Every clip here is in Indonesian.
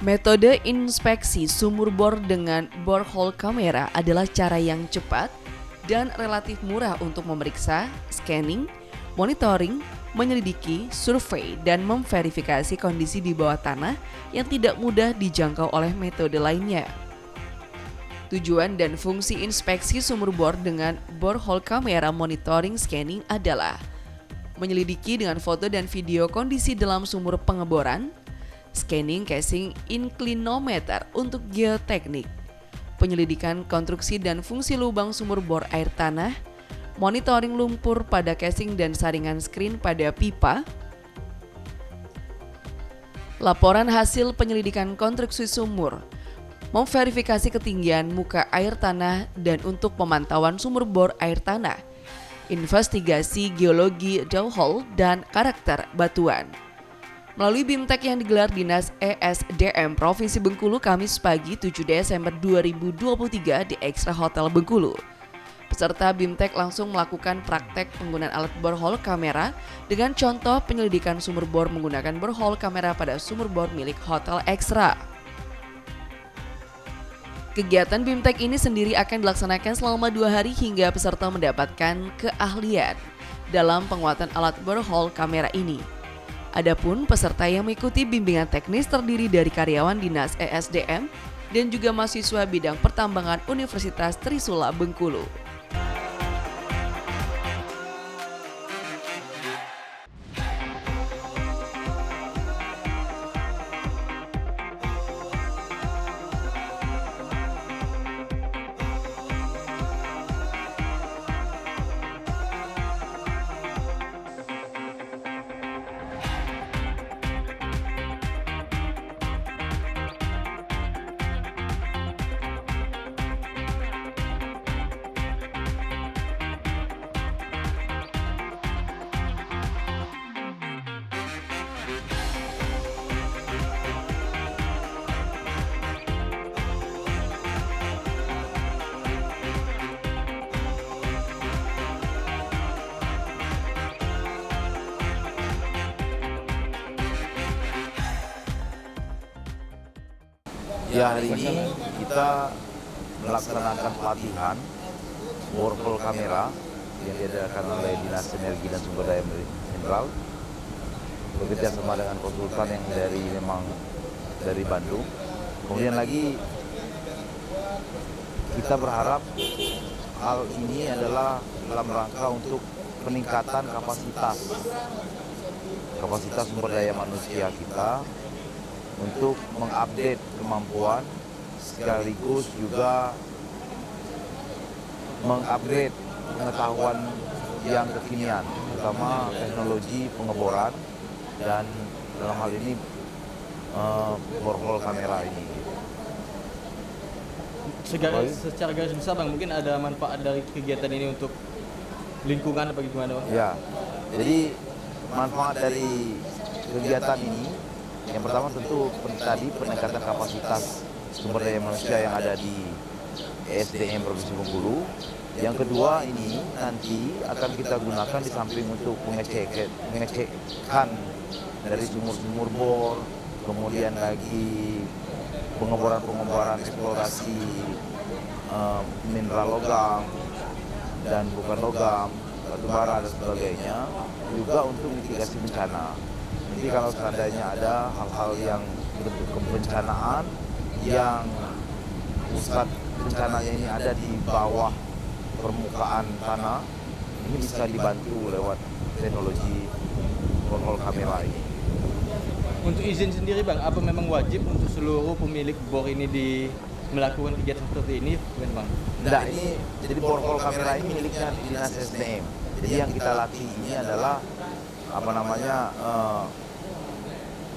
Metode inspeksi sumur bor dengan borehole kamera adalah cara yang cepat dan relatif murah untuk memeriksa, scanning, monitoring, menyelidiki, survei, dan memverifikasi kondisi di bawah tanah yang tidak mudah dijangkau oleh metode lainnya. Tujuan dan fungsi inspeksi sumur bor dengan borehole kamera monitoring scanning adalah menyelidiki dengan foto dan video kondisi dalam sumur pengeboran, scanning casing inclinometer untuk geoteknik, penyelidikan konstruksi dan fungsi lubang sumur bor air tanah, monitoring lumpur pada casing dan saringan screen pada pipa, laporan hasil penyelidikan konstruksi sumur, memverifikasi ketinggian muka air tanah dan untuk pemantauan sumur bor air tanah, investigasi geologi downhole dan karakter batuan. Melalui BIMTEK yang digelar Dinas ESDM Provinsi Bengkulu Kamis pagi 7 Desember 2023 di Extra Hotel Bengkulu. Peserta BIMTEK langsung melakukan praktek penggunaan alat borehole kamera dengan contoh penyelidikan sumur bor menggunakan borehole kamera pada sumur bor milik Hotel Extra. Kegiatan BIMTEK ini sendiri akan dilaksanakan selama 2 hari hingga peserta mendapatkan keahlian dalam penguatan alat borehole kamera ini. Adapun peserta yang mengikuti bimbingan teknis terdiri dari karyawan Dinas ESDM dan juga mahasiswa bidang pertambangan Universitas Trisula Bengkulu. Ya, hari ini kita melaksanakan pelatihan borehole kamera yang diadakan oleh Dinas Energi dan Sumber Daya Mineral bekerja sama dengan konsultan yang dari Bandung. Kemudian lagi kita berharap hal ini adalah dalam rangka untuk peningkatan kapasitas sumber daya manusia kita untuk mengupdate kemampuan sekaligus juga mengupgrade pengetahuan yang kekinian, terutama teknologi pengeboran dan dalam hal ini borehole kamera ini. Secara garis besar Bang, mungkin ada manfaat dari kegiatan ini untuk lingkungan apa gimana Bang? Ya, jadi manfaat dari kegiatan ini yang pertama tentu tadi peningkatan kapasitas sumber daya manusia yang ada di ESDM Provinsi Bengkulu. Yang kedua ini nanti akan kita gunakan di samping untuk pengecekan dari sumur-sumur bor, kemudian lagi pengeboran eksplorasi mineral logam dan bukan logam, batu bara dan sebagainya, juga untuk mitigasi bencana. Jadi kalau seandainya ada hal-hal yang bentuk kebencanaan yang pusat bencananya ini ada di bawah permukaan tanah, ini bisa dibantu lewat teknologi borehole kamera ini. Untuk izin sendiri Bang, apa memang wajib untuk seluruh pemilik bor ini melakukan kegiatan seperti ini Bang? Tidak, ini jadi borehole kamera ini miliknya Dinas SDM. Jadi yang kita latih ini adalah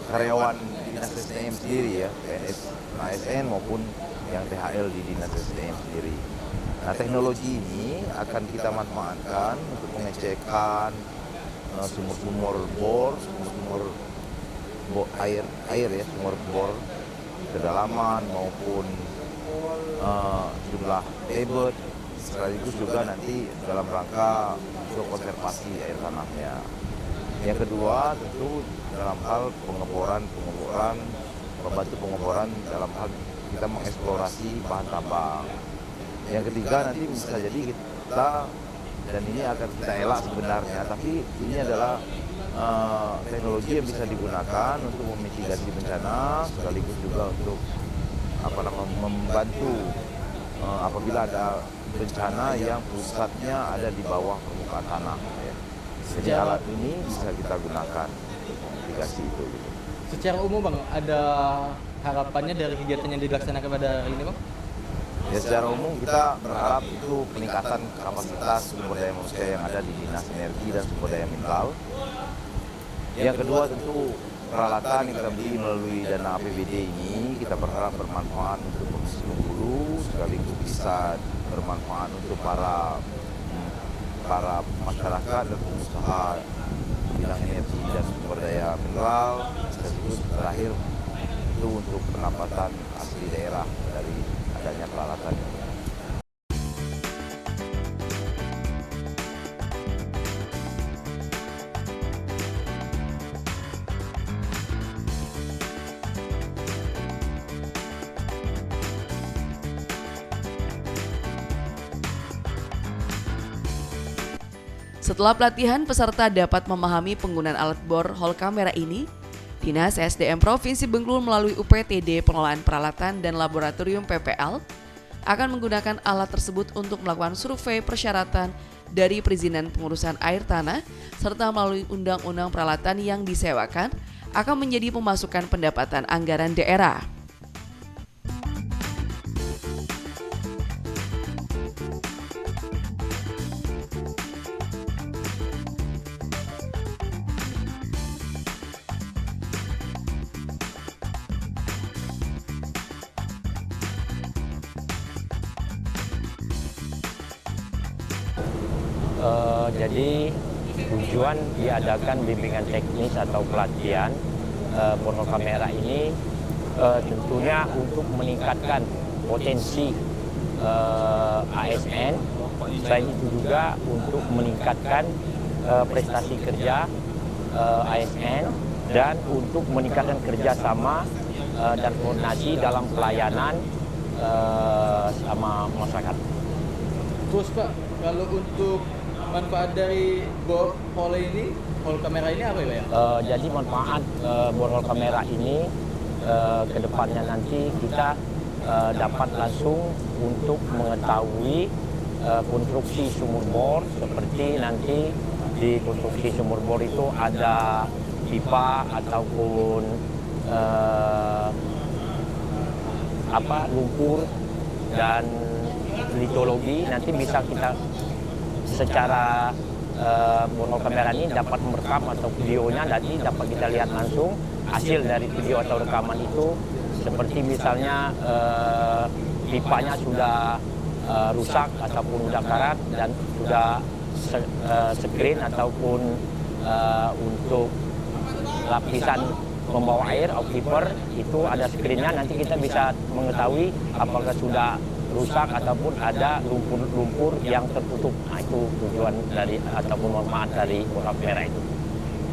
karyawan Dinas SDM sendiri ya, PNS ASN maupun yang THL di Dinas SDM sendiri. Nah, teknologi ini akan kita manfaatkan untuk pengecekan sumur-sumur bor, air ya, sumur bor kedalaman maupun jumlah debit, sekaligus juga nanti dalam rangka untuk konservasi air tanahnya. Yang kedua tentu dalam hal pengeboran membantu pengeboran dalam hal kita mengeksplorasi bahan tambang. Yang ketiga nanti bisa jadi kita, dan ini akan kita elak sebenarnya, tapi ini adalah teknologi yang bisa digunakan untuk memitigasi bencana sekaligus juga untuk membantu apabila ada bencana yang pusatnya ada di bawah permukaan tanah. Ya. Jadi alat ini bisa kita gunakan untuk memitigasi itu. Gitu. Secara umum Bang, ada harapannya dari kegiatan yang dilaksanakan pada hari ini Bang? Ya, secara umum kita berharap itu peningkatan kapasitas sumber daya manusia yang ada di Dinas Energi dan Sumber Daya Mineral. Yang kedua tentu peralatan yang kita beli melalui dana APBD ini kita berharap bermanfaat untuk Provinsi Bengkulu, sekaligus bisa bermanfaat untuk para masyarakat dan pengusaha bidang energi dan sumber daya mineral, sekaligus terakhir itu untuk pendapatan asli daerah dari adanya peralatan ini. Setelah pelatihan, peserta dapat memahami penggunaan alat borehole kamera ini. Dinas SDM Provinsi Bengkulu melalui UPTD Pengelolaan Peralatan dan Laboratorium PPL akan menggunakan alat tersebut untuk melakukan survei persyaratan dari perizinan pengurusan air tanah serta melalui undang-undang peralatan yang disewakan akan menjadi pemasukan pendapatan anggaran daerah. Jadi tujuan diadakan bimbingan teknis atau pelatihan borehole kamera ini tentunya untuk meningkatkan potensi ASN, selain itu juga untuk meningkatkan prestasi kerja ASN dan untuk meningkatkan kerjasama dan koordinasi dalam pelayanan sama masyarakat. Terus Pak, kalau untuk manfaat dari borehole ini, borehole kamera ini apa ya? Jadi manfaat borehole kamera ini ke depannya nanti kita dapat langsung untuk mengetahui konstruksi sumur bor, seperti nanti di konstruksi sumur bor itu ada pipa ataupun lumpur dan litologi, nanti bisa kita secara borehole kamera ini dapat merekam atau videonya, nanti dapat kita lihat langsung hasil dari video atau rekaman itu, seperti misalnya pipanya sudah rusak ataupun sudah karat dan sudah screen ataupun untuk lapisan membawa air aquifer itu ada screennya, nanti kita bisa mengetahui apakah sudah rusak ataupun ada lumpur-lumpur yang tertutup. Nah, itu tujuan dari ataupun manfaat dari borehole kamera itu.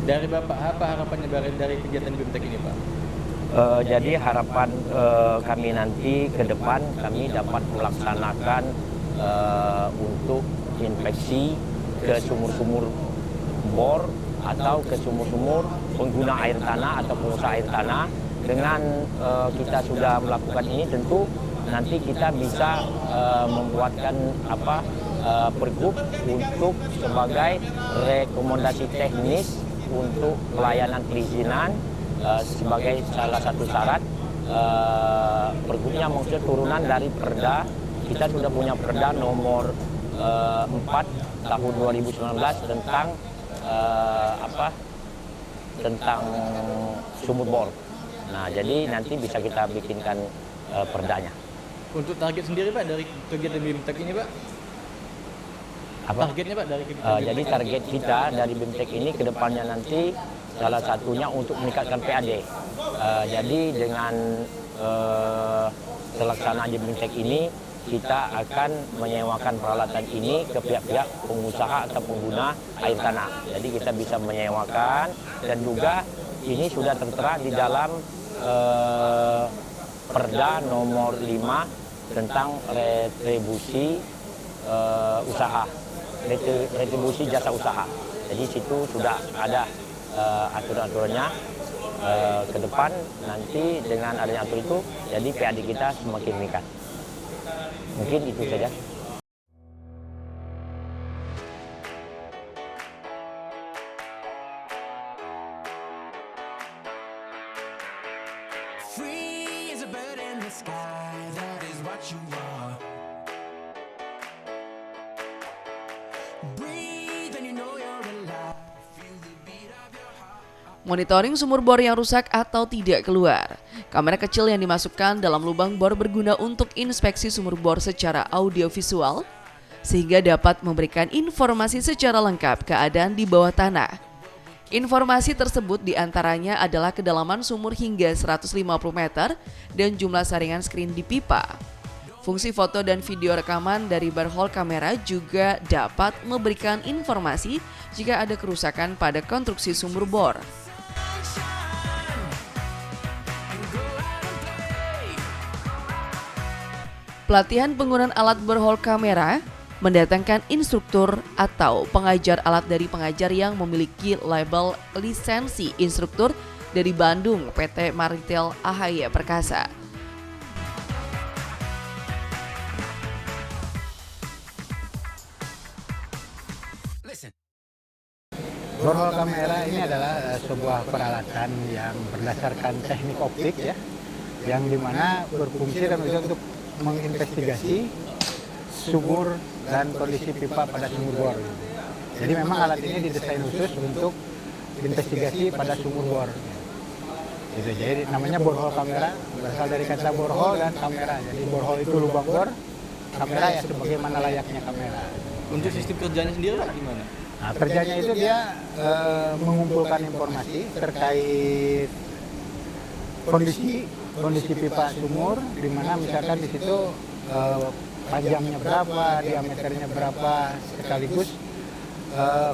Dari Bapak, apa harapannya dari kegiatan BIMTEK ini Pak? Jadi harapan kami nanti ke depan kami dapat melaksanakan untuk inspeksi ke sumur-sumur bor atau ke sumur-sumur pengguna air tanah atau pengusaha air tanah. Dengan kita sudah melakukan ini, tentu nanti kita bisa membuatkan pergub untuk sebagai rekomendasi teknis untuk pelayanan perizinan sebagai salah satu syarat. Pergubnya maksudnya turunan dari Perda. Kita sudah punya Perda nomor 4 tahun 2019 tentang sumur bor. Nah, jadi nanti bisa kita bikinkan perdanya. Untuk target sendiri Pak dari kegiatan BIMTEK ini Pak? Targetnya Pak dari kegiatan jadi target kita dari BIMTEK ini ke depannya nanti salah satunya untuk meningkatkan PAD. Jadi dengan pelaksanaan BIMTEK ini kita akan menyewakan peralatan ini ke pihak-pihak pengusaha atau pengguna air tanah. Jadi kita bisa menyewakan, dan juga ini sudah tertera di dalam Perda nomor 5 tentang retribusi usaha, retribusi jasa usaha. Jadi situ sudah ada aturan-aturannya. Ke depan nanti dengan adanya aturan itu, jadi PAD kita semakin meningkat. Mungkin itu saja. Free as a bird in the sky, that is what you are. Breathe and you know you're alive. Feel the beat of your heart. Monitoring sumur bor yang rusak atau tidak keluar. Kamera kecil yang dimasukkan dalam lubang bor berguna untuk inspeksi sumur bor secara audiovisual, sehingga dapat memberikan informasi secara lengkap keadaan di bawah tanah. Informasi tersebut diantaranya adalah kedalaman sumur hingga 150 meter dan jumlah saringan skrin di pipa. Fungsi foto dan video rekaman dari barhole kamera juga dapat memberikan informasi jika ada kerusakan pada konstruksi sumur bor. Pelatihan penggunaan alat barhole kamera mendatangkan instruktur atau pengajar alat dari pengajar yang memiliki label lisensi instruktur dari Bandung PT Maritel AHY Perkasa. Borhole kamera ini adalah sebuah peralatan yang berdasarkan teknik optik ya, yang dimana berfungsi dan untuk menginvestigasi sumur dan kondisi pipa pada sumur bor. Jadi memang alat ini didesain khusus untuk investigasi pada sumur bor. Gitu. Jadi namanya borhole kamera, berasal dari kata borhole dan kamera. Jadi borhole itu lubang bor, kamera ya sebagaimana layaknya kamera. Untuk sistem kerjanya sendiri Pak, gimana? Nah, kerjanya itu dia mengumpulkan informasi terkait kondisi pipa sumur, di mana misalkan di situ panjangnya berapa, diameternya berapa, sekaligus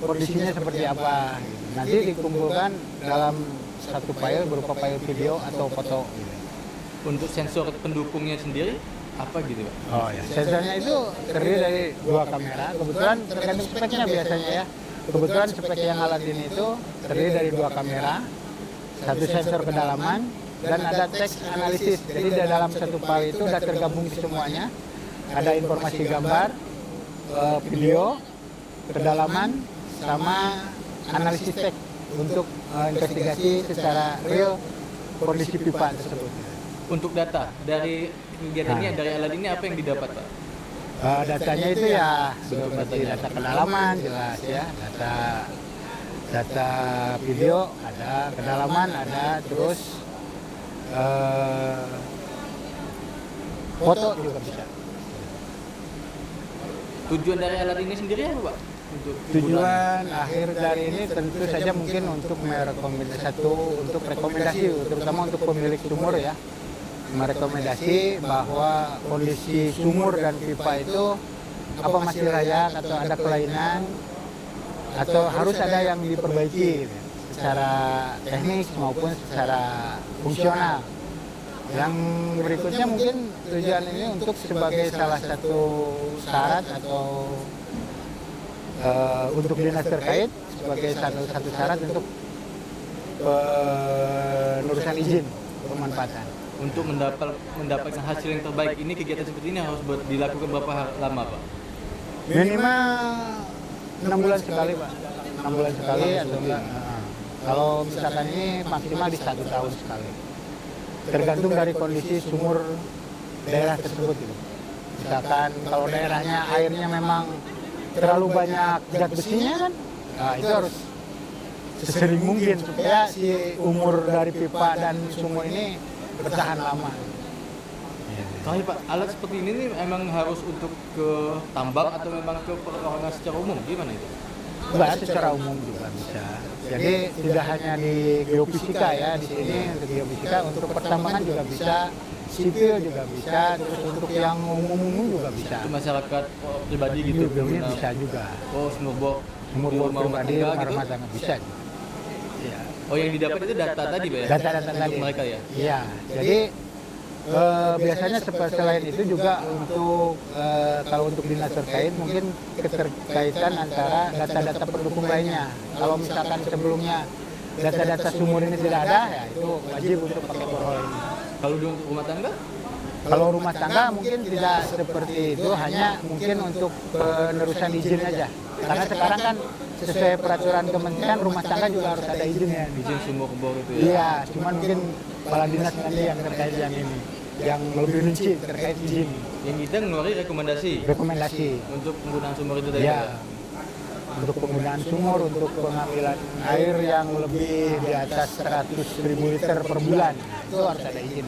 kondisinya seperti apa. Nanti dikumpulkan dalam satu file berupa file video atau foto. Untuk sensor pendukungnya sendiri apa gitu Pak? Oh ya, sensornya itu terdiri dari 2 kamera. Kebetulan tergantung speknya biasanya ya. Kebetulan spek yang alat ini itu terdiri dari 2 kamera, 1 sensor kedalaman, dan ada teks analisis. Jadi di dalam satu file itu sudah tergabung semuanya. Ada informasi gambar, video, kedalaman, sama analisis teks untuk investigasi secara real kondisi pipa tersebut. Untuk data dari kegiatannya, dari alat ini apa yang didapat Pak? Datanya itu ya seperti data kedalaman jelas ya, data video ada, kedalaman ada, terus foto juga bisa. Tujuan dari alat ini sendiri apa Pak? Tujuan akhir dari ini tentu saja mungkin untuk untuk rekomendasi, terutama untuk pemilik sumur ya, merekomendasi bahwa kondisi sumur dan pipa itu apa masih layak atau ada kelainan atau harus ada yang diperbaiki secara teknis maupun secara fungsional. Yang berikutnya mungkin tujuan ini untuk sebagai salah satu syarat atau untuk dinas terkait sebagai satu syarat untuk penerusan izin pemanfaatan. Untuk mendapatkan hasil yang terbaik ini, kegiatan seperti ini harus dilakukan berapa lama Pak? Minimal 6 bulan sekali Pak, 6 bulan sekali atau enggak. Kalau misalkan ini maksimal di 1 tahun sekali. Tergantung dari kondisi sumur daerah tersebut gitu. Misalkan kalau daerahnya airnya memang terlalu banyak zat besinya kan, nah itu harus sesering mungkin supaya si umur dari pipa dan sumur ini bertahan lama. Kalau Pak, alat seperti ini nih emang harus untuk ke tambang atau memang ke perorangan secara umum, gimana itu? Enggak, secara umum juga bisa. Jadi tidak hanya di geofisika ya, di sini untuk geofisika, untuk pertambangan juga bisa, sipil juga bisa, terus untuk yang umum-umum juga bisa. Untuk masyarakat pribadi gitu? Bisa juga. Oh, sumur bor Sumur bor pribadi, rumah rumah tangga tangga bisa juga. Ya. Oh, yang didapat itu data tadi, Pak ya? Data-data Untuk tadi. mereka ya? Iya, jadi biasanya selain itu juga untuk kalau untuk dinas terkait mungkin keterkaitan antara data-data pendukung lainnya. Kalau misalkan sebelumnya data-data sumur ini tidak ada, ya itu wajib untuk pakai borehole ini. Kalau untuk rumah tangga? Kalau rumah tangga mungkin tidak seperti itu, hanya mungkin untuk penerusan izin aja. Karena sekarang kan sesuai peraturan kementerian rumah tangga juga harus ada izinnya. Izin sumur bor itu ya? Iya, cuman mungkin kepala dinas nanti yang terkait yang ini, yang lebih rinci terkait izin. Yang kita ngeluarin Rekomendasi. untuk penggunaan sumur itu tadi. Ya, untuk penggunaan sumur, untuk pengambilan air yang lebih di atas 100.000 liter per bulan, itu harus ada izin.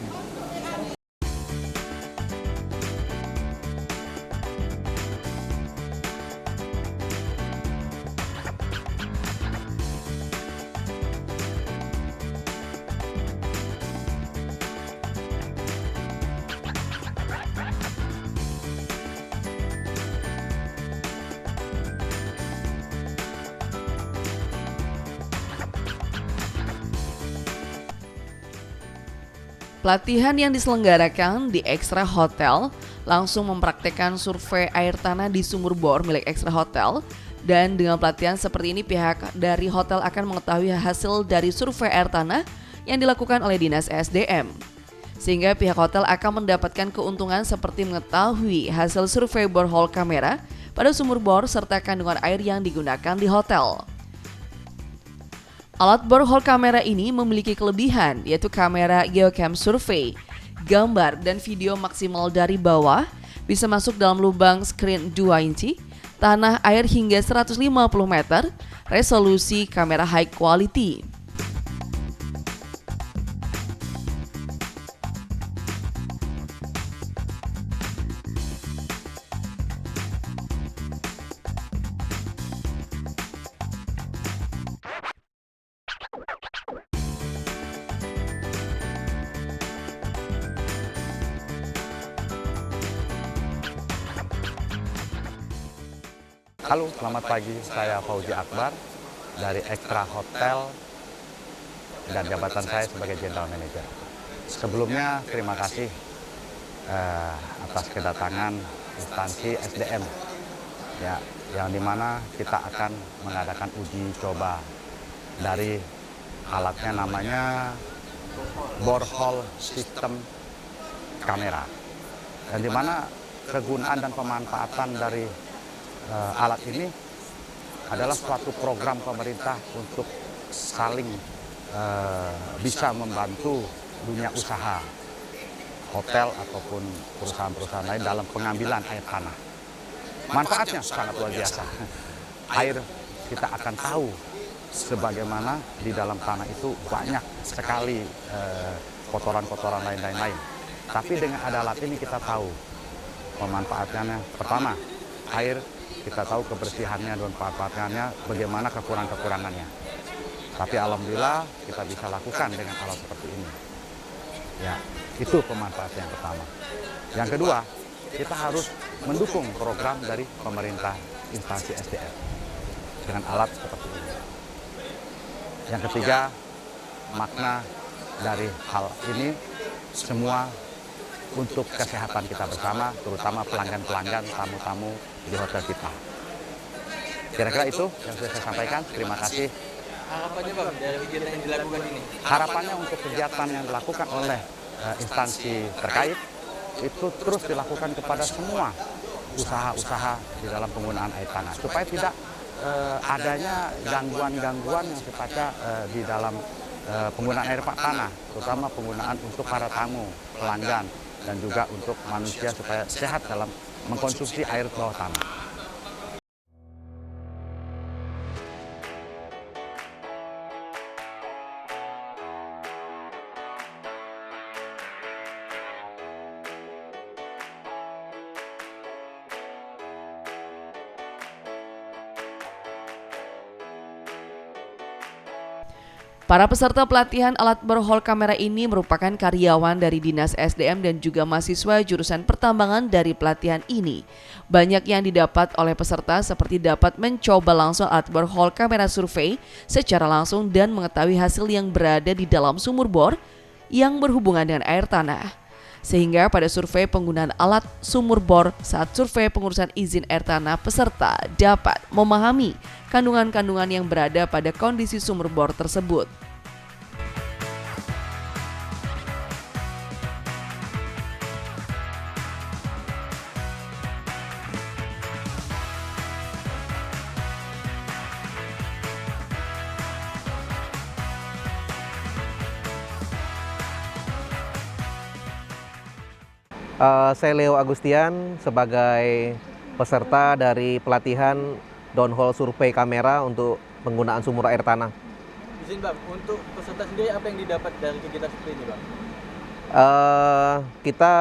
Pelatihan yang diselenggarakan di Extra Hotel langsung mempraktekkan survei air tanah di sumur bor milik Extra Hotel, dan dengan pelatihan seperti ini pihak dari hotel akan mengetahui hasil dari survei air tanah yang dilakukan oleh Dinas SDM. Sehingga pihak hotel akan mendapatkan keuntungan seperti mengetahui hasil survei borehole kamera pada sumur bor serta kandungan air yang digunakan di hotel. Alat borehole kamera ini memiliki kelebihan, yaitu kamera geocam survey, gambar dan video maksimal dari bawah, bisa masuk dalam lubang screen 2 inci, tanah air hingga 150 meter, resolusi kamera high quality. Halo, selamat pagi. Saya Fauzi Akbar dari Extra Hotel dan jabatan saya sebagai General Manager. Sebelumnya terima kasih atas kedatangan instansi SDM, ya, yang dimana kita akan mengadakan uji coba dari alatnya namanya borehole system kamera, dan dimana kegunaan dan pemanfaatan dari alat ini adalah suatu program pemerintah untuk saling bisa membantu dunia usaha hotel ataupun perusahaan-perusahaan lain dalam pengambilan air tanah. Manfaatnya sangat luar biasa. Air kita akan tahu sebagaimana di dalam tanah itu banyak sekali kotoran-kotoran lain-lain. Tapi dengan ada alat ini kita tahu pemanfaatannya. Pertama, air kita tahu kebersihannya dan pemanfaatannya, bagaimana kekurangan-kekurangannya. Tapi alhamdulillah kita bisa lakukan dengan alat seperti ini. Ya, itu pemanfaatan yang pertama. Yang kedua, kita harus mendukung program dari pemerintah instansi SDM dengan alat seperti ini. Yang ketiga, makna dari hal ini semua untuk kesehatan kita bersama, terutama pelanggan-pelanggan, tamu-tamu di hotel kita. Kira-kira itu yang sudah saya sampaikan. Terima kasih. Harapannya Bang dari kegiatan yang dilakukan ini? Harapannya untuk kegiatan yang dilakukan oleh instansi terkait itu terus dilakukan kepada semua usaha-usaha di dalam penggunaan air tanah, supaya tidak adanya gangguan-gangguan yang sifatnya di dalam penggunaan air tanah, terutama penggunaan untuk para tamu, pelanggan, dan juga untuk manusia supaya sehat dalam mengkonsumsi air bawah tanah. Para peserta pelatihan alat borehole kamera ini merupakan karyawan dari Dinas SDM dan juga mahasiswa jurusan pertambangan dari pelatihan ini. Banyak yang didapat oleh peserta seperti dapat mencoba langsung alat borehole kamera survei secara langsung dan mengetahui hasil yang berada di dalam sumur bor yang berhubungan dengan air tanah. Sehingga pada survei penggunaan alat sumur bor saat survei pengurusan izin air tanah, peserta dapat memahami kandungan-kandungan yang berada pada kondisi sumur bor tersebut. Saya Leo Agustian sebagai peserta dari pelatihan downhole survei kamera untuk penggunaan sumur air tanah. Izin Bang, untuk peserta sendiri apa yang didapat dari kegiatan seperti ini Bang? Kita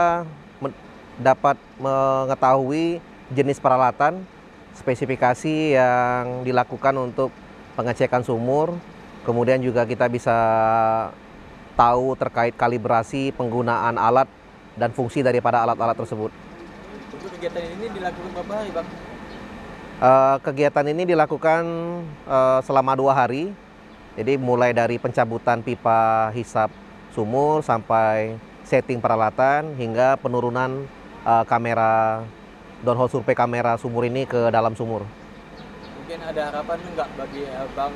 dapat mengetahui jenis peralatan, spesifikasi yang dilakukan untuk pengecekan sumur, kemudian juga kita bisa tahu terkait kalibrasi penggunaan alat dan fungsi daripada alat-alat tersebut. Untuk kegiatan ini dilakukan berapa hari Bang? Kegiatan ini dilakukan selama 2 hari. Jadi mulai dari pencabutan pipa hisap sumur sampai setting peralatan hingga penurunan kamera downhole survei kamera sumur ini ke dalam sumur. Mungkin ada harapan enggak bagi Bang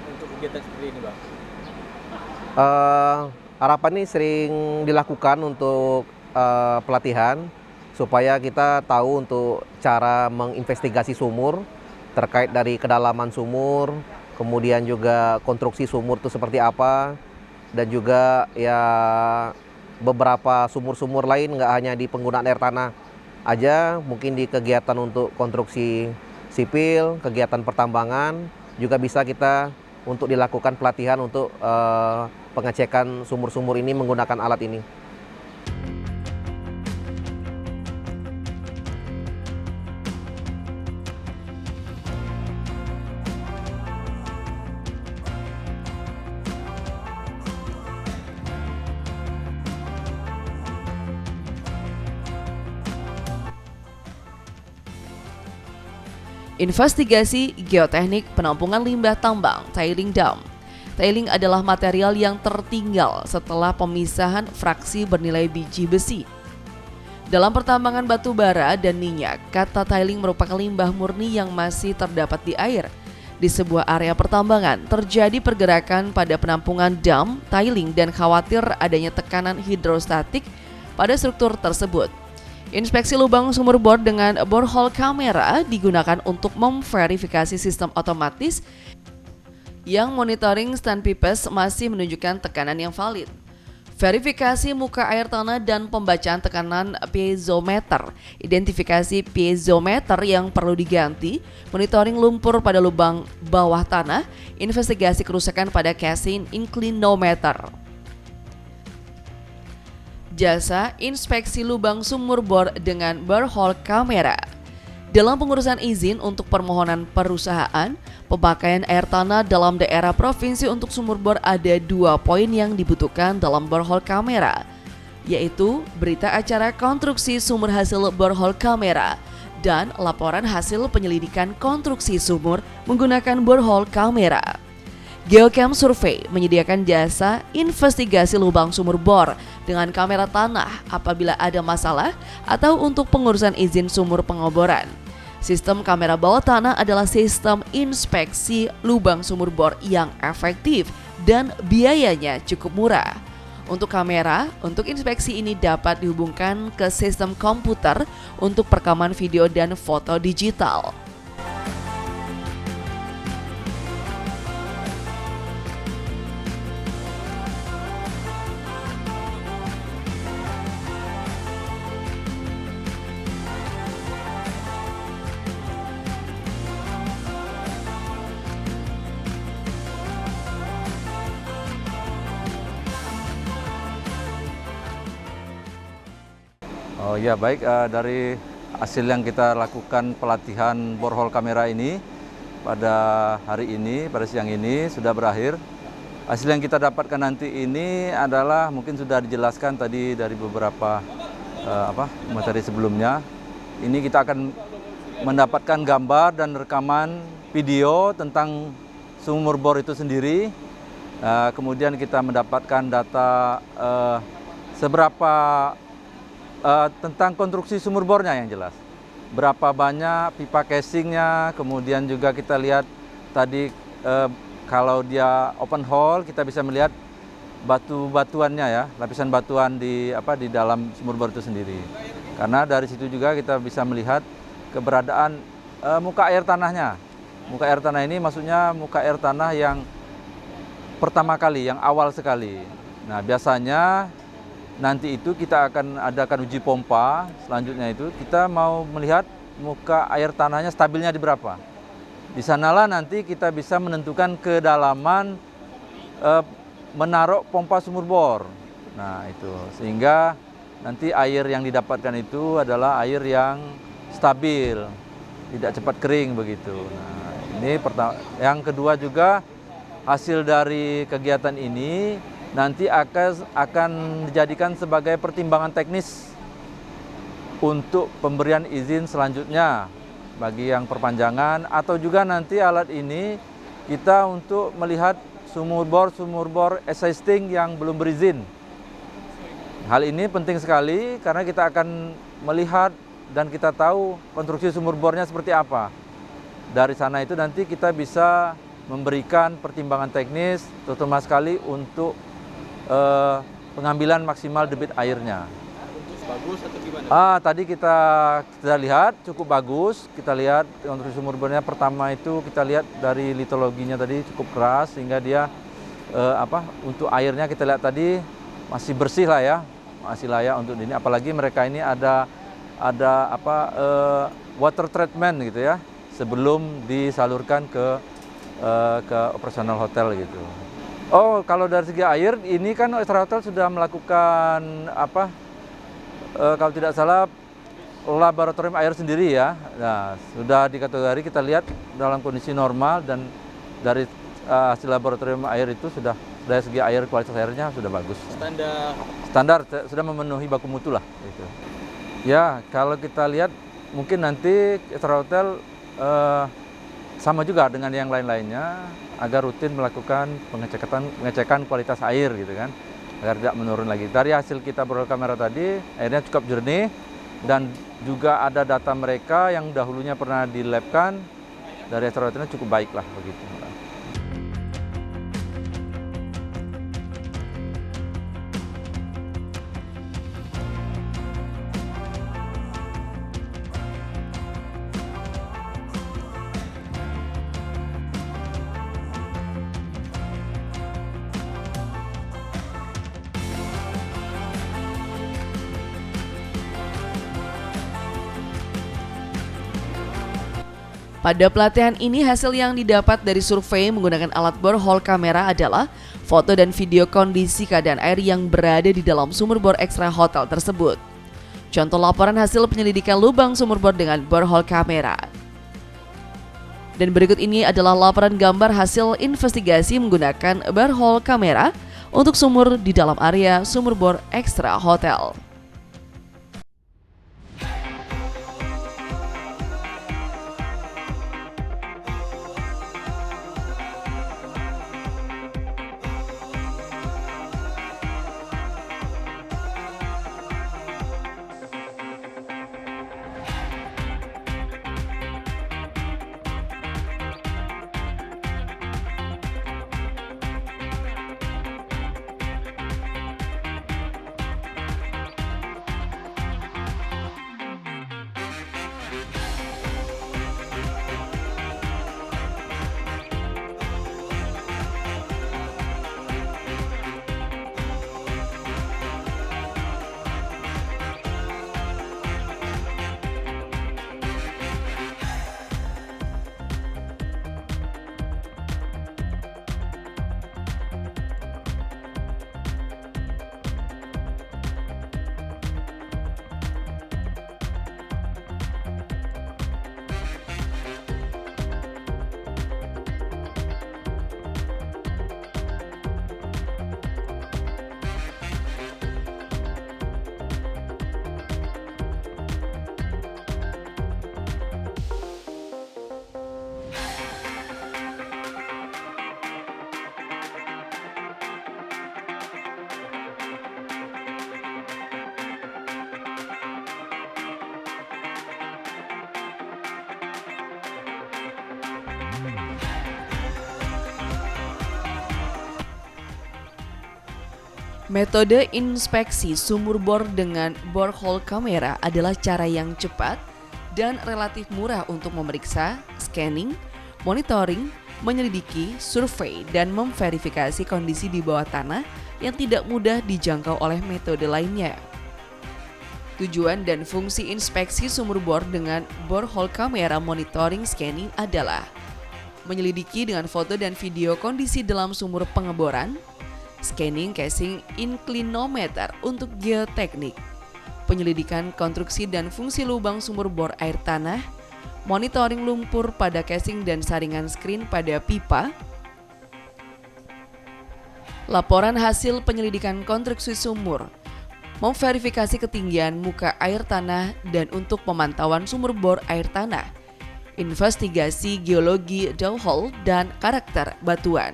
untuk kegiatan seperti ini Bang? Harapan ini sering dilakukan untuk pelatihan supaya kita tahu untuk cara menginvestigasi sumur terkait dari kedalaman sumur, kemudian juga konstruksi sumur itu seperti apa, dan juga ya beberapa sumur-sumur lain nggak hanya di penggunaan air tanah aja, mungkin di kegiatan untuk konstruksi sipil, kegiatan pertambangan juga bisa kita untuk dilakukan pelatihan untuk pengecekan sumur-sumur ini menggunakan alat ini. Investigasi geoteknik penampungan limbah tambang tailing dam. Tailing adalah material yang tertinggal setelah pemisahan fraksi bernilai biji besi. Dalam pertambangan batu bara dan minyak, kata tailing merupakan limbah murni yang masih terdapat di air. Di sebuah area pertambangan, terjadi pergerakan pada penampungan dam, tailing, dan khawatir adanya tekanan hidrostatik pada struktur tersebut. Inspeksi lubang sumur bor dengan borehole kamera digunakan untuk memverifikasi sistem otomatis yang monitoring standpipes masih menunjukkan tekanan yang valid. Verifikasi muka air tanah dan pembacaan tekanan piezometer, identifikasi piezometer yang perlu diganti, monitoring lumpur pada lubang bawah tanah, investigasi kerusakan pada casing inclinometer. Jasa inspeksi lubang sumur bor dengan borehole kamera. Dalam pengurusan izin untuk permohonan perusahaan, pemakaian air tanah dalam daerah provinsi untuk sumur bor ada 2 poin yang dibutuhkan dalam borehole kamera, yaitu berita acara konstruksi sumur hasil borehole kamera dan laporan hasil penyelidikan konstruksi sumur menggunakan borehole kamera. Geocam Survey menyediakan jasa investigasi lubang sumur bor dengan kamera tanah apabila ada masalah atau untuk pengurusan izin sumur pengoboran. Sistem kamera bawah tanah adalah sistem inspeksi lubang sumur bor yang efektif dan biayanya cukup murah. Untuk kamera, untuk inspeksi ini dapat dihubungkan ke sistem komputer untuk perekaman video dan foto digital. Oh ya baik, dari hasil yang kita lakukan pelatihan borehole kamera ini pada hari ini, pada siang ini sudah berakhir. Hasil yang kita dapatkan nanti ini adalah mungkin sudah dijelaskan tadi dari beberapa materi sebelumnya. Ini kita akan mendapatkan gambar dan rekaman video tentang sumur bor itu sendiri. Kemudian kita mendapatkan data seberapa tentang konstruksi sumur bornya yang jelas. Berapa banyak pipa casingnya, kemudian juga kita lihat tadi kalau dia open hole kita bisa melihat batu-batuannya ya, lapisan batuan di dalam sumur bor itu sendiri. Karena dari situ juga kita bisa melihat keberadaan muka air tanahnya. Muka air tanah ini maksudnya muka air tanah yang pertama kali, yang awal sekali. Nah, biasanya nanti itu kita akan adakan uji pompa, selanjutnya itu kita mau melihat muka air tanahnya stabilnya di berapa. Di sanalah nanti kita bisa menentukan kedalaman menaruh pompa sumur bor. Nah itu, sehingga nanti air yang didapatkan itu adalah air yang stabil, tidak cepat kering begitu. Nah, ini pertama. Yang kedua juga hasil dari kegiatan ini nanti akan dijadikan sebagai pertimbangan teknis untuk pemberian izin selanjutnya bagi yang perpanjangan, atau juga nanti alat ini kita untuk melihat sumur bor existing yang belum berizin. Hal ini penting sekali karena kita akan melihat dan kita tahu konstruksi sumur bornya seperti apa. Dari sana itu nanti kita bisa memberikan pertimbangan teknis, terutama sekali untuk pengambilan maksimal debit airnya. Bagus atau gimana? Tadi kita lihat cukup bagus. Kita lihat konstruksi sumur bornya pertama itu kita lihat dari litologinya tadi cukup keras sehingga dia untuk airnya kita lihat tadi masih bersih lah ya, masih layak untuk ini. Apalagi mereka ini ada water treatment gitu ya sebelum disalurkan ke operasional hotel gitu. Oh, kalau dari segi air ini kan Extra Hotel sudah melakukan kalau tidak salah laboratorium air sendiri ya. Nah, sudah dikategori kita lihat dalam kondisi normal dan dari hasil laboratorium air itu sudah dari segi air kualitas airnya sudah bagus. Standar sudah memenuhi baku mutu lah itu. Ya, kalau kita lihat mungkin nanti Extra Hotel sama juga dengan yang lain-lainnya agar rutin melakukan pengecekan kualitas air gitu kan, agar tidak menurun lagi. Dari hasil kita berol kamera tadi, airnya cukup jernih dan juga ada data mereka yang dahulunya pernah dilabkan dari Extra Hotelnya cukup baik lah begitu. Pada pelatihan ini hasil yang didapat dari survei menggunakan alat borehole kamera adalah foto dan video kondisi keadaan air yang berada di dalam sumur bor Extra Hotel tersebut. Contoh laporan hasil penyelidikan lubang sumur bor dengan borehole kamera. Dan berikut ini adalah laporan gambar hasil investigasi menggunakan borehole kamera untuk sumur di dalam area sumur bor Extra Hotel. Metode inspeksi sumur bor dengan borehole kamera adalah cara yang cepat dan relatif murah untuk memeriksa, scanning, monitoring, menyelidiki, survei, dan memverifikasi kondisi di bawah tanah yang tidak mudah dijangkau oleh metode lainnya. Tujuan dan fungsi inspeksi sumur bor dengan borehole kamera monitoring scanning adalah menyelidiki dengan foto dan video kondisi dalam sumur pengeboran, scanning casing inclinometer untuk geoteknik, penyelidikan konstruksi dan fungsi lubang sumur bor air tanah, monitoring lumpur pada casing dan saringan screen pada pipa, laporan hasil penyelidikan konstruksi sumur, memverifikasi ketinggian muka air tanah dan untuk pemantauan sumur bor air tanah, investigasi geologi downhole dan karakter batuan.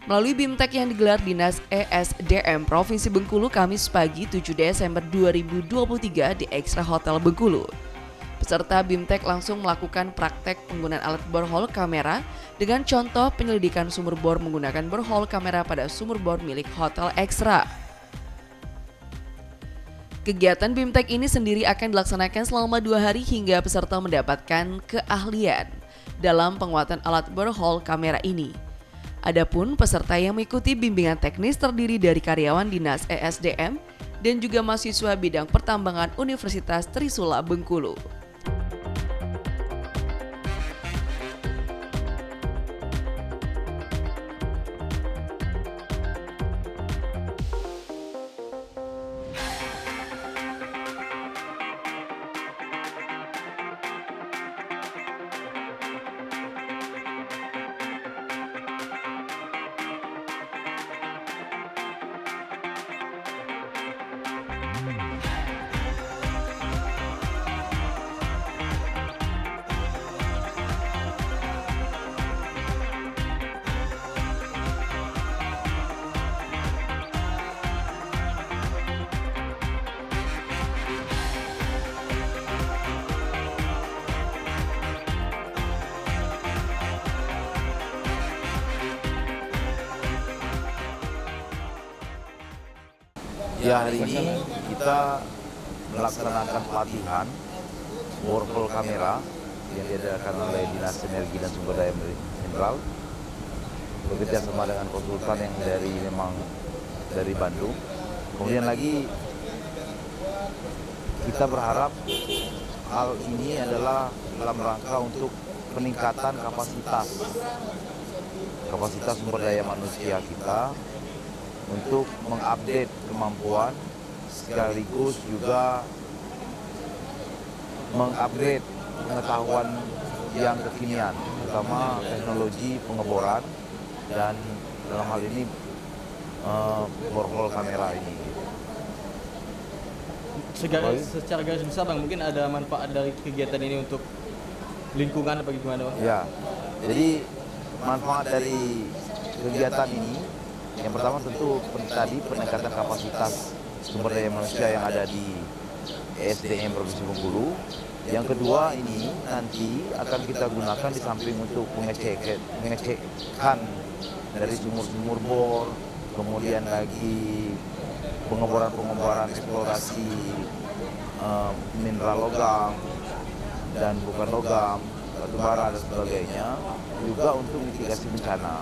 Melalui BIMTEK yang digelar Dinas ESDM Provinsi Bengkulu Kamis pagi 7 Desember 2023 di Extra Hotel Bengkulu. Peserta BIMTEK langsung melakukan praktek penggunaan alat borehole kamera dengan contoh penyelidikan sumur bor menggunakan borehole kamera pada sumur bor milik Hotel Extra. Kegiatan BIMTEK ini sendiri akan dilaksanakan selama 2 hari hingga peserta mendapatkan keahlian dalam penguatan alat borehole kamera ini. Adapun peserta yang mengikuti bimbingan teknis terdiri dari karyawan Dinas ESDM dan juga mahasiswa bidang pertambangan Universitas Trisula Bengkulu. Ya, hari ini kita melaksanakan pelatihan borehole kamera yang diadakan oleh Dinas Energi dan Sumber Daya Mineral bekerja sama dengan konsultan yang memang dari Bandung. Kemudian lagi kita berharap hal ini adalah dalam rangka untuk peningkatan kapasitas sumber daya manusia kita untuk mengupdate kemampuan sekaligus juga mengupgrade pengetahuan yang kekinian, terutama teknologi pengeboran dan dalam hal ini borehole kamera ini. Secara garis besar Bang, mungkin ada manfaat dari kegiatan ini untuk lingkungan apa gimana Bang? Ya, jadi manfaat dari kegiatan ini yang pertama tentu tadi peningkatan kapasitas sumber daya manusia yang ada di ESDM Provinsi Bengkulu. Yang kedua ini nanti akan kita gunakan di samping untuk pengecekan dari sumur-sumur bor, kemudian lagi pengeboran eksplorasi mineral logam dan bukan logam, batu bara dan sebagainya, juga untuk mitigasi bencana.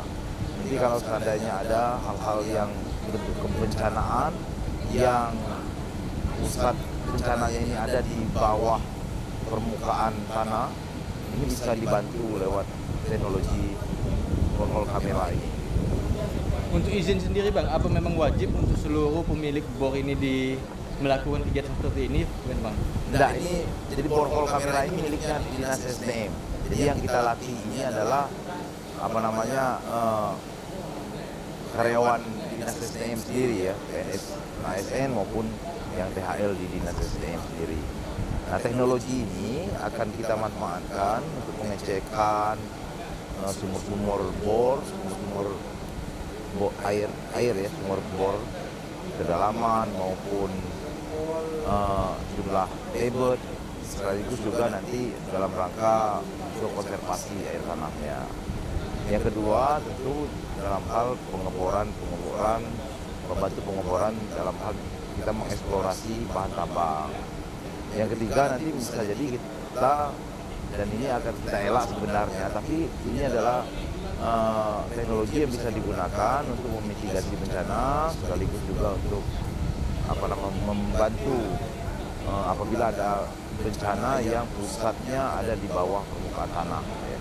Nanti kalau seandainya ada hal-hal yang bentuk kebencanaan yang pusat bencananya ini ada di bawah permukaan tanah, ini bisa dibantu lewat teknologi borehole kamera ini. Untuk izin sendiri Bang, apa memang wajib untuk seluruh pemilik bor ini melakukan kegiatan seperti ini, Bang? Tidak, ini jadi borehole kamera ini miliknya Dinas SDM. Jadi yang kita latih ini adalah karyawan Dinas SDM sendiri ya, PNS ASN maupun yang THL di Dinas SDM sendiri. Nah, teknologi ini akan kita manfaatkan untuk pengecekan sumur-sumur bor, air ya, sumur bor kedalaman maupun jumlah debit, sekaligus juga nanti dalam rangka untuk konservasi air tanahnya. Yang kedua tentu dalam hal pengeboran membantu pengoboran dalam hal kita mengeksplorasi bahan tambang. Yang ketiga nanti bisa jadi kita, dan ini akan kita elak sebenarnya, tapi ini adalah teknologi yang bisa digunakan untuk memitigasi bencana sekaligus juga untuk membantu apabila ada bencana yang pusatnya ada di bawah permukaan tanah. Ya.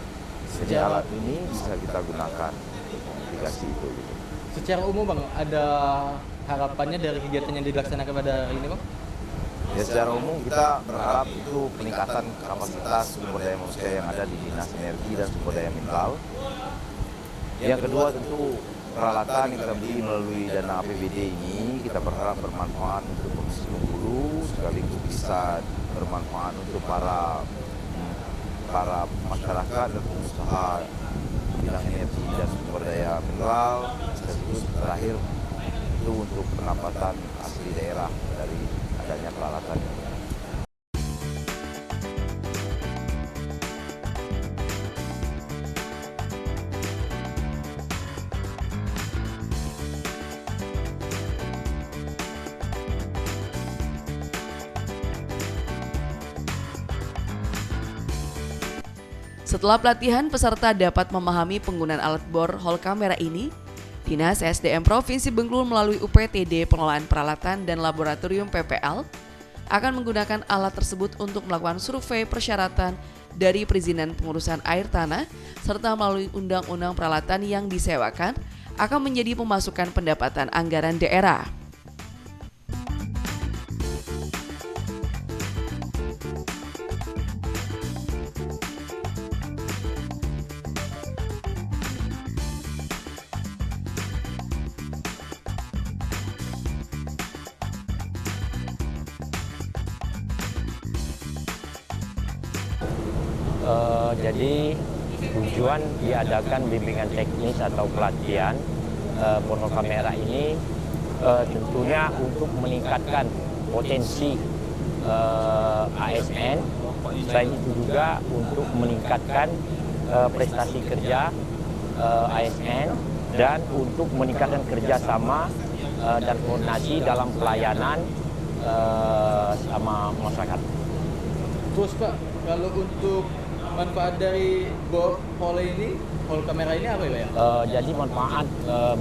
Jadi alat ini bisa kita gunakan untuk mitigasi itu. Gitu. Secara umum Bang, ada harapannya dari kegiatan yang dilaksanakan pada hari ini Bang? Ya, secara umum kita berharap itu peningkatan kapasitas sumber daya manusia yang ada di Dinas Energi dan Sumber Daya Mineral. Yang kedua tentu peralatan yang kita beli melalui dana APBD ini kita berharap bermanfaat untuk Provinsi Bengkulu sekaligus bisa bermanfaat untuk para masyarakat dan pengusaha bidang energi dan sumber daya mineral, sekaligus terakhir itu untuk pendapatan asli daerah dari adanya peralatan ini. Setelah pelatihan, peserta dapat memahami penggunaan alat borehole kamera ini. Dinas SDM Provinsi Bengkulu melalui UPTD Pengelolaan Peralatan dan Laboratorium PPL akan menggunakan alat tersebut untuk melakukan survei persyaratan dari perizinan pengurusan air tanah serta melalui undang-undang peralatan yang disewakan akan menjadi pemasukan pendapatan anggaran daerah. Jadi tujuan diadakan bimbingan teknis atau pelatihan borehole kamera ini tentunya untuk meningkatkan potensi ASN, selain itu juga untuk meningkatkan prestasi kerja ASN dan untuk meningkatkan kerjasama dan koordinasi dalam pelayanan sama masyarakat. Terus Pak, kalau untuk manfaat dari borehole ini, borehole kamera ini apa ya? Jadi manfaat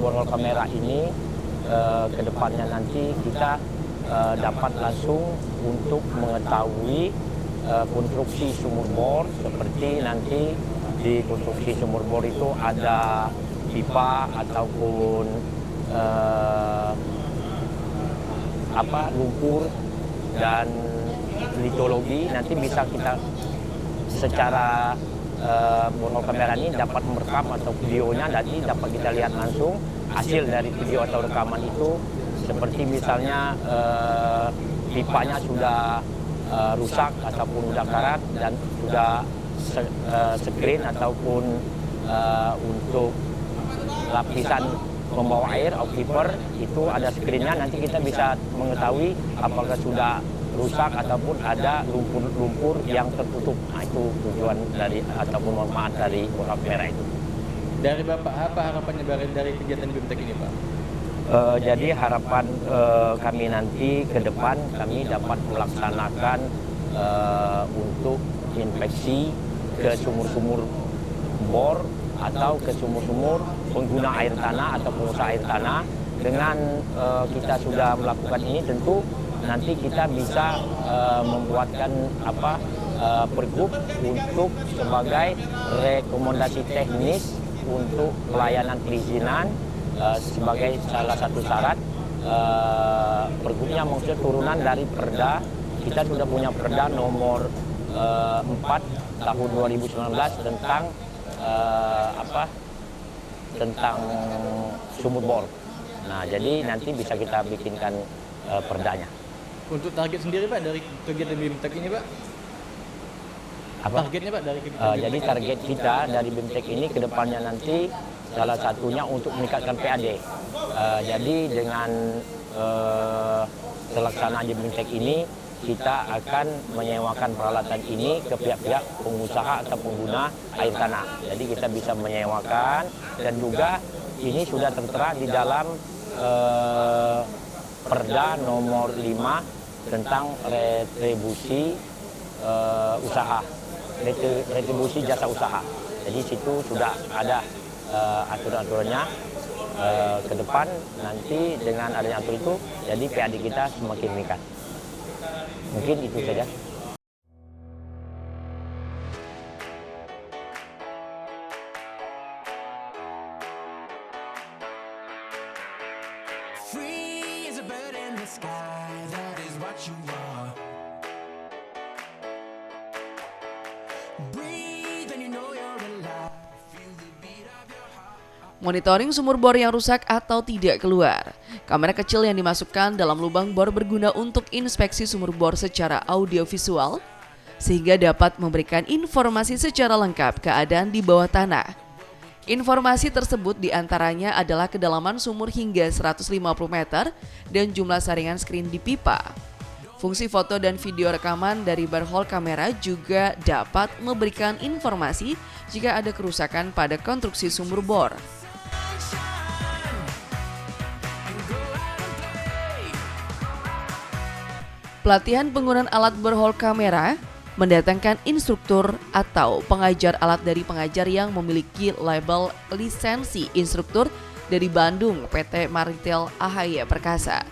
borehole kamera ini ke depannya nanti kita dapat langsung untuk mengetahui konstruksi sumur bor, seperti nanti di konstruksi sumur bor itu ada pipa ataupun lumpur dan litologi, nanti bisa kita secara borehole kamera ini dapat merekam atau videonya, nanti dapat kita lihat langsung hasil dari video atau rekaman itu, seperti misalnya pipanya sudah rusak ataupun sudah karat dan sudah screen ataupun untuk lapisan membawa air aquifer itu ada screennya, nanti kita bisa mengetahui apakah sudah rusak ataupun ada lumpur-lumpur yang tertutup. Nah, itu tujuan dari ataupun manfaat dari borehole kamera itu. Dari Bapak, apa harapannya dari kegiatan BIMTEK ini Pak? Jadi harapan kami nanti ke depan kami dapat melaksanakan untuk inspeksi ke sumur-sumur bor atau ke sumur-sumur pengguna air tanah atau pengusaha air tanah. Dengan kita sudah melakukan ini, tentu nanti kita bisa membuatkan pergub untuk sebagai rekomendasi teknis untuk pelayanan perizinan sebagai salah satu syarat. Pergubnya maksudnya turunan dari Perda. Kita sudah punya Perda nomor 4 tahun 2019 tentang tentang sumur bor. Nah, jadi nanti bisa kita bikinkan perdanya. Untuk target sendiri Pak dari kegiatan BIMTEK ini Pak? Targetnya Pak dari kegiatan jadi target kita dari BIMTEK ini ke depannya nanti salah satunya untuk meningkatkan PAD. Jadi dengan pelaksanaan di BIMTEK ini kita akan menyewakan peralatan ini ke pihak-pihak pengusaha atau pengguna air tanah. Jadi kita bisa menyewakan, dan juga ini sudah tertera di dalam Perda nomor 5 tentang retribusi usaha, retribusi jasa usaha. Jadi situ sudah ada aturan-aturannya. Ke depan nanti dengan adanya aturan itu, jadi PAD kita semakin meningkat. Mungkin itu saja. Free as a bird in the sky, that is what you are. Breathe and you know you're alive. Feel the beat of your heart. Monitoring sumur bor yang rusak atau tidak keluar. Kamera kecil yang dimasukkan dalam lubang bor berguna untuk inspeksi sumur bor secara audiovisual, sehingga dapat memberikan informasi secara lengkap keadaan di bawah tanah. Informasi tersebut diantaranya adalah kedalaman sumur hingga 150 meter dan jumlah saringan skrin di pipa. Fungsi foto dan video rekaman dari barhole kamera juga dapat memberikan informasi jika ada kerusakan pada konstruksi sumur bor. Pelatihan penggunaan alat barhole kamera mendatangkan instruktur atau pengajar alat dari pengajar yang memiliki label lisensi instruktur dari Bandung, PT Maritel AHY Perkasa.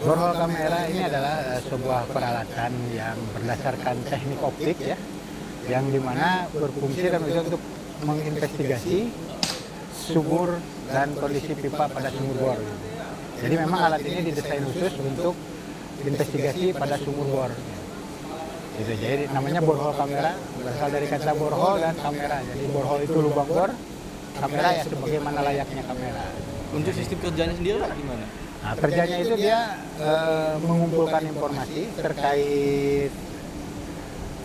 Borhole kamera ini adalah sebuah peralatan yang berdasarkan teknik optik ya, yang dimana berfungsi dan untuk menginvestigasi sumur dan kondisi pipa pada sumur bor. Jadi memang alat ini didesain khusus untuk investigasi pada sumur bor. Gitu. Jadi namanya borhole kamera, berasal dari kata borhole dan kamera. Jadi borhole itu lubang bor, kamera ya sebagaimana layaknya kamera. Untuk sistem kerjanya sendiri Pak gimana? Nah, kerjanya itu dia mengumpulkan informasi terkait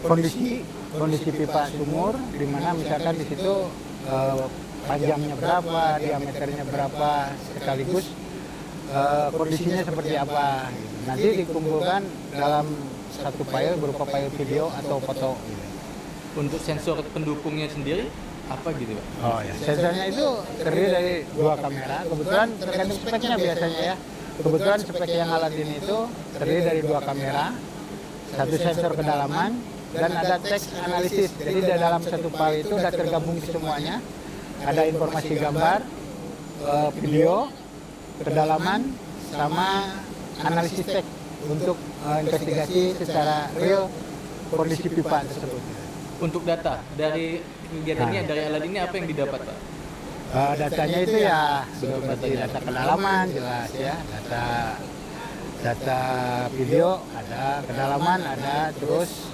kondisi pipa sumur, di mana misalkan di situ panjangnya berapa, diameternya berapa, sekaligus kondisinya seperti apa. Nanti dikumpulkan dalam satu file berupa file video atau foto. Untuk sensor pendukungnya sendiri apa gitu Pak? Oh ya, sensornya itu terdiri dari 2 kamera. Kebetulan tergantung speknya biasanya ya. Kebetulan spek yang alat ini itu terdiri dari 2 kamera, 1 sensor kedalaman, dan ada teks analisis. Jadi di dalam satu file itu sudah tergabung semuanya. Ada informasi gambar, video, kedalaman, sama analisis teks untuk investigasi secara real kondisi pipa tersebut. Untuk data dari kegiatan ini, dari alat ini apa yang didapat Pak? Datanya itu ya seperti data kedalaman jelas ya, data video ada, kedalaman ada, terus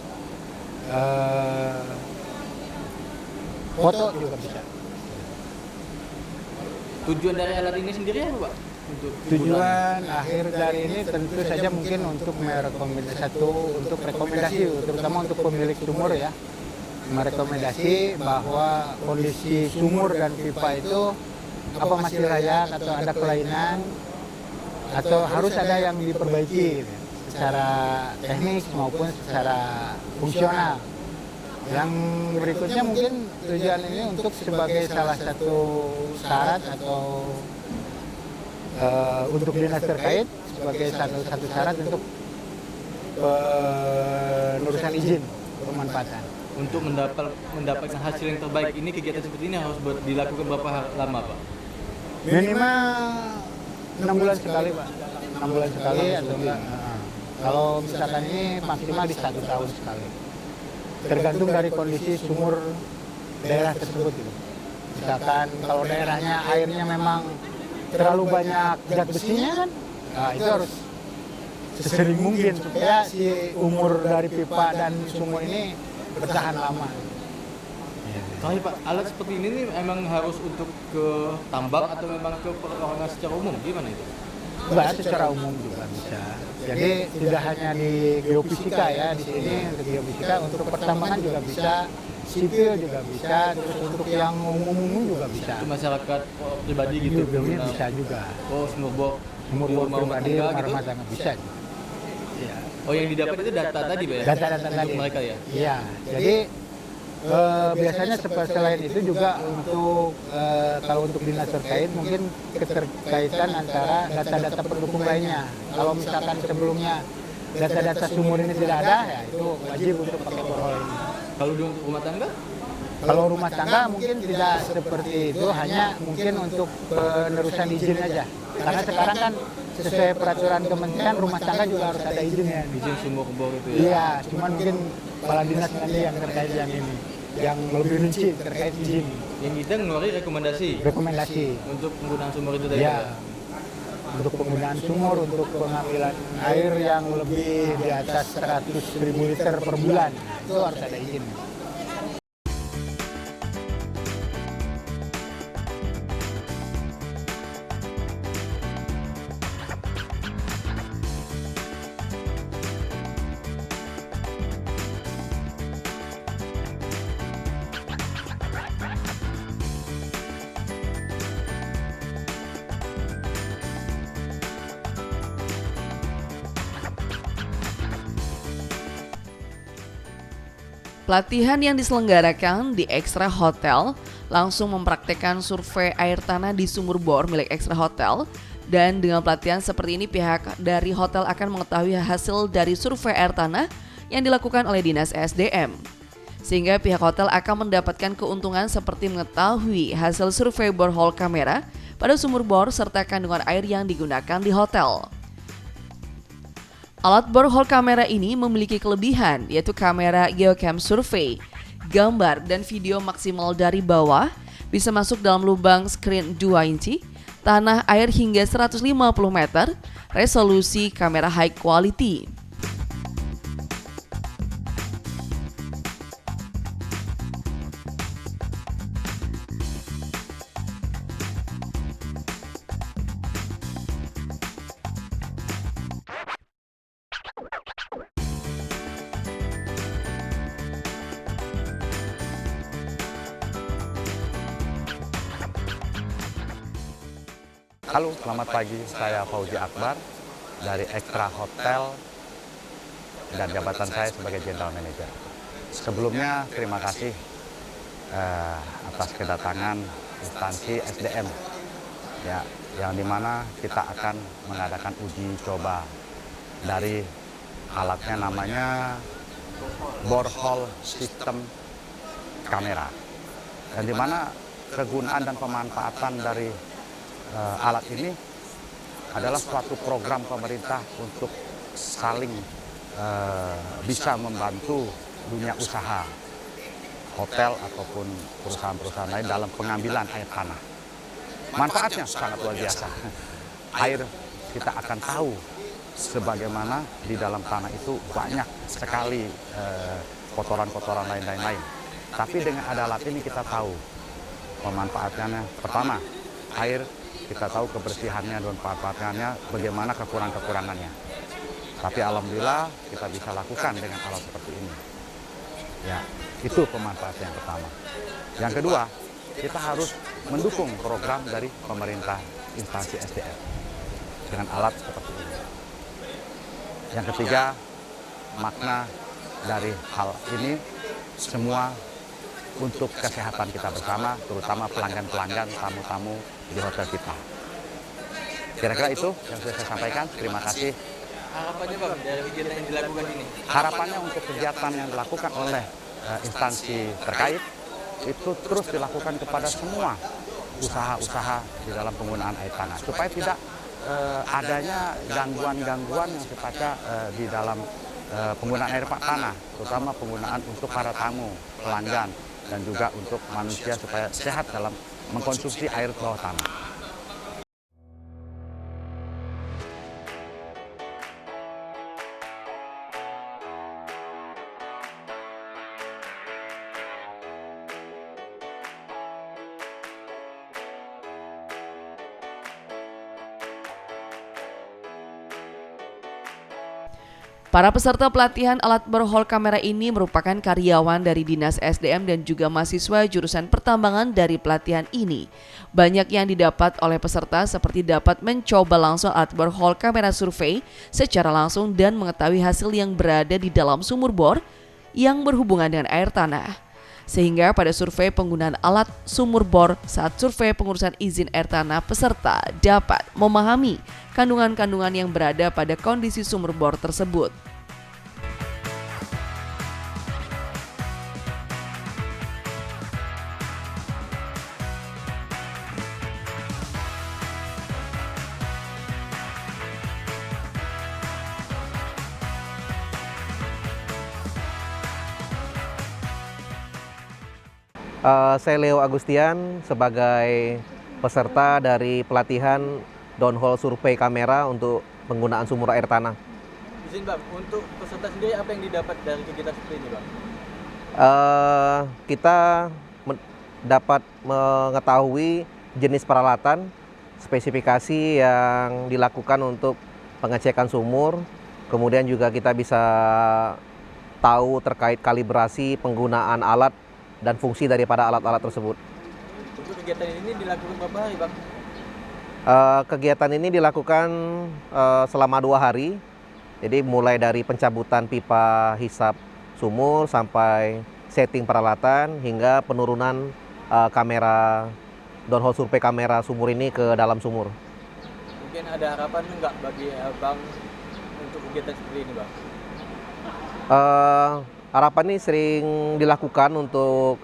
foto juga bisa. Tujuan dari alat ini sendiri apa Pak? Tujuan akhir dari ini tentu saja mungkin untuk untuk rekomendasi, terutama untuk pemilik sumur ya, merekomendasi bahwa kondisi sumur dan pipa itu apa masih layak atau ada kelainan atau harus ada yang diperbaiki gitu, secara teknis maupun secara fungsional. Yang berikutnya mungkin tujuan ini untuk sebagai salah satu syarat atau untuk dinas terkait sebagai satu syarat untuk penerusan izin pemanfaatan. Untuk mendapatkan hasil yang terbaik ini, kegiatan seperti ini harus dilakukan berapa lama Pak? Minimal 6 bulan sekali Pak, 6 bulan sekali atau enggak. Kalau misalkan ini maksimal di 1 tahun sekali. Tergantung dari kondisi sumur daerah tersebut gitu. Misalkan kalau daerahnya airnya memang terlalu banyak zat besinya kan, nah itu harus sesering mungkin supaya si umur dari pipa dan sumur ini bertahan lama. Kalau Pak, alat seperti ini nih emang harus untuk ke tambak atau memang ke perorangan secara umum, gimana itu? Enggak, secara umum juga bisa. Jadi tidak hanya di geofisika ya, di sini untuk geofisika, untuk pertambangan juga bisa, sipil juga bisa, terus untuk yang umum juga bisa. Untuk masyarakat pribadi gitu? Bisa juga. Oh, sumur bor pribadi, rumah tangga bisa juga. Ya. Oh, yang didapat itu data tadi, Pak ya? Data-data Untuk tadi. mereka ya? Iya, jadi biasanya selain itu juga untuk kalau untuk dinas terkait mungkin keterkaitan antara data-data pendukung lainnya. Kalau misalkan sebelumnya data-data sumur ini tidak ada, ya itu wajib untuk pakai borehole ini. Kalau untuk rumah tangga? Kalau rumah tangga mungkin tidak seperti itu, hanya mungkin untuk penerusan izin aja. Karena sekarang kan sesuai peraturan kementerian rumah tangga juga harus ada izinnya. Izin sumur bor itu ya? Iya, cuman mungkin kepala dinas nanti yang terkait yang ini, yang lebih rinci terkait izin. Yang kita ngeluarin Rekomendasi untuk penggunaan sumur itu tadi. ya, untuk penggunaan sumur, untuk pengambilan air yang lebih di atas 100.000 liter per bulan, itu harus ada izin. Pelatihan yang diselenggarakan di Extra Hotel langsung mempraktekkan survei air tanah di sumur bor milik Extra Hotel, dan dengan pelatihan seperti ini pihak dari hotel akan mengetahui hasil dari survei air tanah yang dilakukan oleh Dinas SDM. Sehingga pihak hotel akan mendapatkan keuntungan seperti mengetahui hasil survei borehole kamera pada sumur bor serta kandungan air yang digunakan di hotel. Alat borehole kamera ini memiliki kelebihan, yaitu kamera geocam survei, gambar dan video maksimal dari bawah, bisa masuk dalam lubang screen 2 inci, tanah air hingga 150 meter, resolusi kamera high quality. Halo, selamat pagi. Saya Fauzi Akbar dari Extra Hotel dan jabatan saya sebagai General Manager. Sebelumnya terima kasih atas kedatangan instansi SDM, ya, yang dimana kita akan mengadakan uji coba dari alatnya namanya borehole sistem kamera, dan dimana kegunaan dan pemanfaatan dari alat ini adalah suatu program pemerintah untuk saling bisa membantu dunia usaha, hotel ataupun perusahaan-perusahaan lain dalam pengambilan air tanah. Manfaatnya sangat luar biasa. Air kita akan tahu sebagaimana di dalam tanah itu banyak sekali kotoran-kotoran lain-lain. Tapi dengan ada alat ini kita tahu pemanfaatannya. Pertama, air kita tahu kebersihannya dan pemanfaatannya, bagaimana kekurangan-kekurangannya. Tapi alhamdulillah kita bisa lakukan dengan alat seperti ini. Ya, itu pemanfaatan yang pertama. Yang kedua, kita harus mendukung program dari pemerintah instansi SDM dengan alat seperti ini. Yang ketiga, makna dari hal ini semua untuk kesehatan kita bersama, terutama pelanggan-pelanggan, tamu-tamu di hotel kita. Kira-kira itu yang sudah saya sampaikan. Terima kasih. Harapannya Bang dari kegiatan yang dilakukan ini? Harapannya untuk kegiatan yang dilakukan oleh instansi terkait itu terus dilakukan kepada semua usaha-usaha di dalam penggunaan air tanah, supaya tidak adanya gangguan-gangguan yang sifatnya di dalam penggunaan air tanah, terutama penggunaan untuk para tamu, pelanggan, dan juga untuk manusia supaya sehat dalam mengkonsumsi air bawah tanah. Para peserta pelatihan alat borehole kamera ini merupakan karyawan dari Dinas SDM dan juga mahasiswa jurusan pertambangan dari pelatihan ini. Banyak yang didapat oleh peserta seperti dapat mencoba langsung alat borehole kamera survei secara langsung dan mengetahui hasil yang berada di dalam sumur bor yang berhubungan dengan air tanah. Sehingga pada survei penggunaan alat sumur bor saat survei pengurusan izin air tanah, peserta dapat memahami kandungan-kandungan yang berada pada kondisi sumur bor tersebut. Saya Leo Agustian sebagai peserta dari pelatihan downhole survei kamera untuk penggunaan sumur air tanah. Izin Bang, untuk peserta sendiri apa yang didapat dari kegiatan seperti ini Bang? Kita dapat mengetahui jenis peralatan, spesifikasi yang dilakukan untuk pengecekan sumur, kemudian juga kita bisa tahu terkait kalibrasi penggunaan alat dan fungsi daripada alat-alat tersebut. Untuk kegiatan ini dilakukan berapa hari Bang? Kegiatan ini dilakukan selama 2 hari, jadi mulai dari pencabutan pipa hisap sumur sampai setting peralatan hingga penurunan kamera downhole survei kamera sumur ini ke dalam sumur. Mungkin ada harapan enggak bagi Bang untuk kegiatan seperti ini Bang? Harapan ini sering dilakukan untuk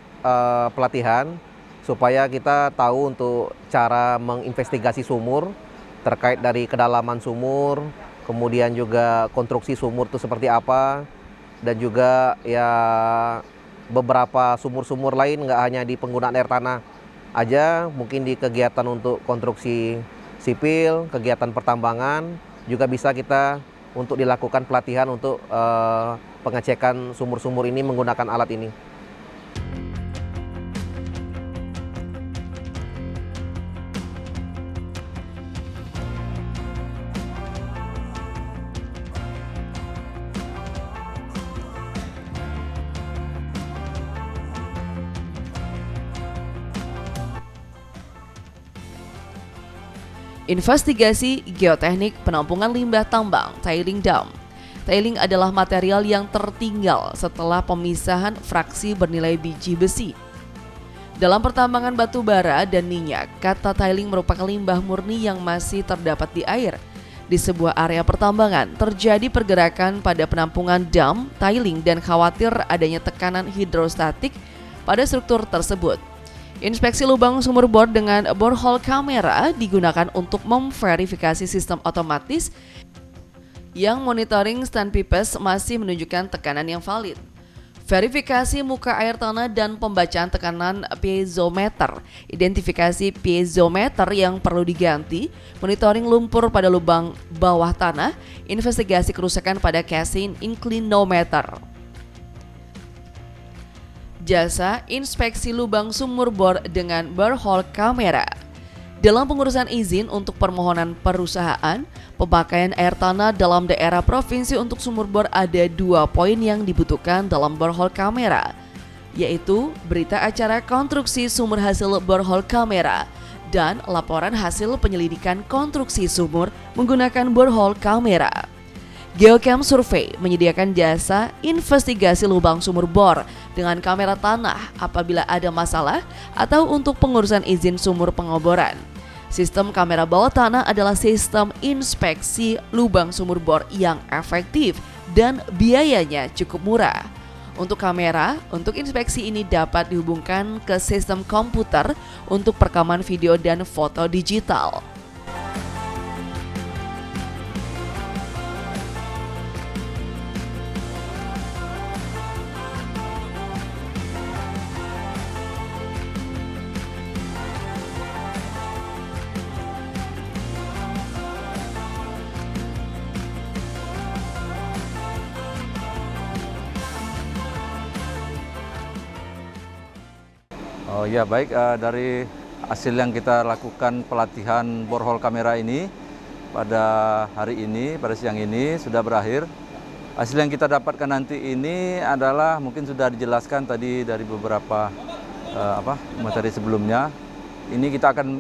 pelatihan supaya kita tahu untuk cara menginvestigasi sumur terkait dari kedalaman sumur, kemudian juga konstruksi sumur itu seperti apa, dan juga ya beberapa sumur-sumur lain nggak hanya di penggunaan air tanah aja, mungkin di kegiatan untuk konstruksi sipil, kegiatan pertambangan juga bisa kita untuk dilakukan pelatihan untuk pengecekan sumur-sumur ini menggunakan alat ini. Investigasi geoteknik penampungan limbah tambang tailing dam. Tailing adalah material yang tertinggal setelah pemisahan fraksi bernilai biji besi. Dalam pertambangan batu bara dan minyak, kata tailing merupakan limbah murni yang masih terdapat di air. Di sebuah area pertambangan, terjadi pergerakan pada penampungan dam, tailing, dan khawatir adanya tekanan hidrostatik pada struktur tersebut. Inspeksi lubang sumur bor dengan borehole kamera digunakan untuk memverifikasi sistem otomatis yang monitoring stand pipes masih menunjukkan tekanan yang valid. Verifikasi muka air tanah dan pembacaan tekanan piezometer, identifikasi piezometer yang perlu diganti, monitoring lumpur pada lubang bawah tanah, investigasi kerusakan pada casing inclinometer. Jasa inspeksi lubang sumur bor dengan borehole kamera. Dalam pengurusan izin untuk permohonan perusahaan, pemakaian air tanah dalam daerah provinsi untuk sumur bor ada 2 poin yang dibutuhkan dalam borehole kamera, yaitu berita acara konstruksi sumur hasil borehole kamera dan laporan hasil penyelidikan konstruksi sumur menggunakan borehole kamera. Geocam Survey menyediakan jasa investigasi lubang sumur bor dengan kamera tanah apabila ada masalah atau untuk pengurusan izin sumur pengoboran. Sistem kamera bawah tanah adalah sistem inspeksi lubang sumur bor yang efektif dan biayanya cukup murah. Untuk kamera, untuk inspeksi ini dapat dihubungkan ke sistem komputer untuk perekaman video dan foto digital. Oh ya, baik, dari hasil yang kita lakukan pelatihan borehole kamera ini pada hari ini, pada siang ini sudah berakhir. Hasil yang kita dapatkan nanti ini adalah mungkin sudah dijelaskan tadi dari beberapa materi sebelumnya. Ini kita akan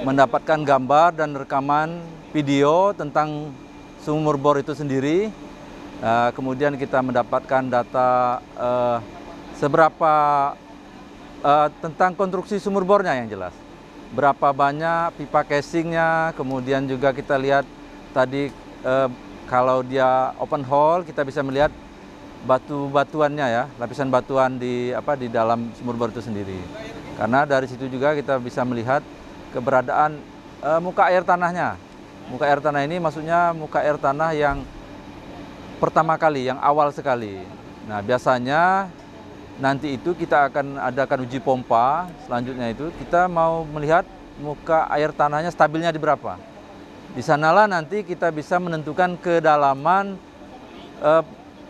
mendapatkan gambar dan rekaman video tentang sumur bor itu sendiri. Kemudian kita mendapatkan data seberapa tentang konstruksi sumur bornya yang jelas. Berapa banyak pipa casingnya, kemudian juga kita lihat tadi kalau dia open hole kita bisa melihat batu-batuannya ya, lapisan batuan di dalam sumur bor itu sendiri. Karena dari situ juga kita bisa melihat keberadaan muka air tanahnya. Muka air tanah ini maksudnya muka air tanah yang pertama kali, yang awal sekali. Nah, biasanya nanti itu kita akan adakan uji pompa, selanjutnya itu kita mau melihat muka air tanahnya stabilnya di berapa. Di sanalah nanti kita bisa menentukan kedalaman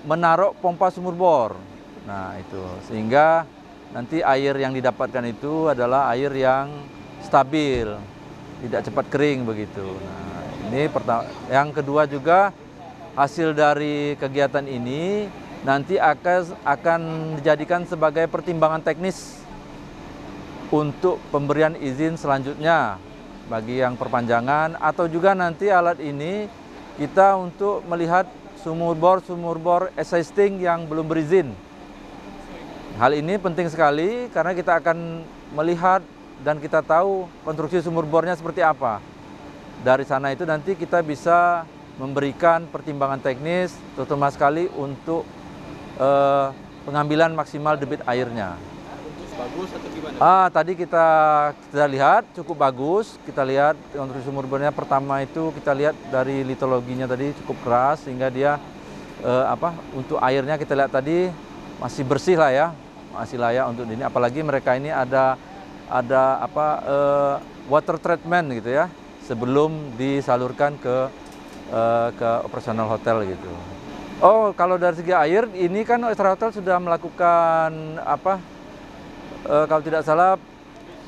menaruh pompa sumur bor. Nah itu, sehingga nanti air yang didapatkan itu adalah air yang stabil, tidak cepat kering begitu. Nah, ini pertama. Yang kedua juga hasil dari kegiatan ini nanti akan dijadikan sebagai pertimbangan teknis untuk pemberian izin selanjutnya bagi yang perpanjangan, atau juga nanti alat ini kita untuk melihat sumur bor existing yang belum berizin. Hal ini penting sekali karena kita akan melihat dan kita tahu konstruksi sumur bornya seperti apa. Dari sana itu nanti kita bisa memberikan pertimbangan teknis, terutama sekali untuk pengambilan maksimal debit airnya. Bagus atau gimana? Tadi kita lihat cukup bagus. Kita lihat konstruksi sumur bornya pertama itu kita lihat dari litologinya tadi cukup keras sehingga dia untuk airnya kita lihat tadi masih bersih lah ya, masih layak untuk ini. Apalagi mereka ini ada water treatment gitu ya sebelum disalurkan ke operasional hotel gitu. Oh, kalau dari segi air ini kan Extra Hotel sudah melakukan kalau tidak salah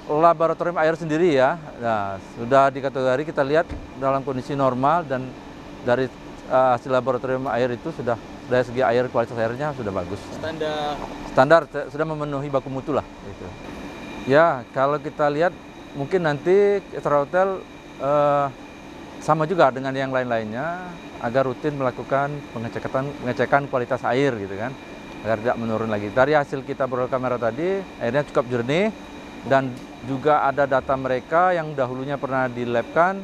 laboratorium air sendiri ya. Nah, sudah dikategori kita lihat dalam kondisi normal dan dari hasil laboratorium air itu sudah dari segi air kualitas airnya sudah bagus. Standar sudah memenuhi baku mutu lah itu. Ya, kalau kita lihat mungkin nanti Extra Hotel sama juga dengan yang lain-lainnya agar rutin melakukan pengecekan kualitas air gitu kan, agar tidak menurun lagi. Dari hasil kita beroleh kamera tadi, airnya cukup jernih dan juga ada data mereka yang dahulunya pernah dilabkan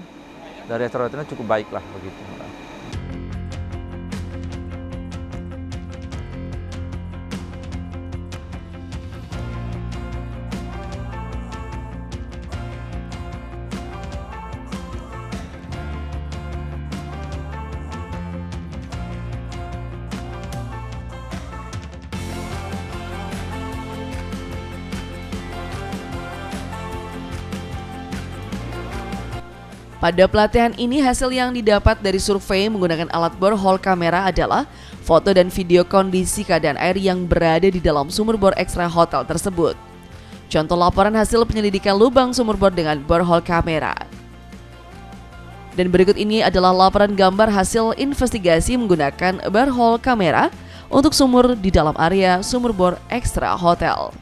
dari Extra Hotelnya cukup baik lah begitu. Pada pelatihan ini hasil yang didapat dari survei menggunakan alat borehole kamera adalah foto dan video kondisi keadaan air yang berada di dalam sumur bor Extra Hotel tersebut. Contoh laporan hasil penyelidikan lubang sumur bor dengan borehole kamera. Dan berikut ini adalah laporan gambar hasil investigasi menggunakan borehole kamera untuk sumur di dalam area sumur bor Extra Hotel.